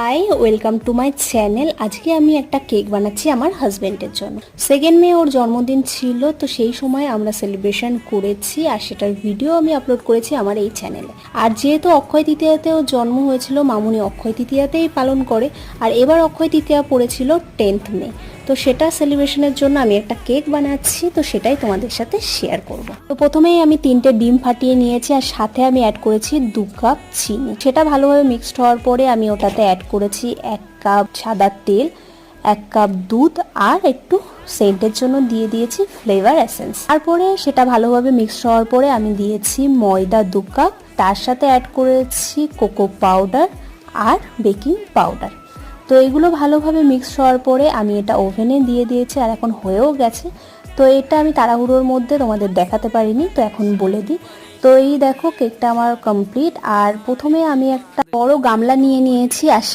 High, welcome to my channel. আজকে আমি একটা কেক বানাচ্ছি আমার হাজব্যান্ডের জন্য। 2 মে ওর জন্মদিন ছিল, তো সেই সময় আমরা সেলিব্রেশন করেছি আর সেটার ভিডিও আমি আপলোড করেছি আমার এই চ্যানেলে। আর যেহেতু অক্ষয় তৃতীয়াতে ওর জন্ম হয়েছিল, মামুনি অক্ষয় তৃতীয়াতেই পালন করে, আর এবার অক্ষয় তৃতীয়া পড়েছিল 10th মে। তো সেটা সেলিব্রেশনের জন্য আমি একটা কেক বানাচ্ছি, তো সেটাই তোমাদের সাথে শেয়ার করব। তো প্রথমেই আমি 3টে ডিম ফাটিয়ে নিয়েছি আর সাথে আমি অ্যাড করেছি 2 কাপ চিনি। সেটা ভালোভাবে মিক্সড হওয়ার পরে আমি ওটাতে অ্যাড করেছি 1 কাপ সাদা তেল, 1 কাপ দুধ আর একটু সেন্টের জন্য দিয়ে দিয়েছি ফ্লেভার এসেন্স। তারপরে সেটা ভালোভাবে মিক্সড হওয়ার পরে আমি দিয়েছি ময়দা 2 কাপ, তার সাথে অ্যাড করেছি কোকো পাউডার আর বেকিং পাউডার। তো এগুলো ভালোভাবে মিক্স হওয়ার পরে আমি এটা ওভেনে দিয়ে দিয়েছি আর এখন হয়েও গেছে। তো এটা আমি তাড়াহুড়োর মধ্যে তোমাদের দেখাতে পারিনি, তো এখন বলে দিই। তো এই দেখো কেকটা আমার কমপ্লিট। আর প্রথমে আমি একটা বড় গামলা নিয়ে নিয়েছি আর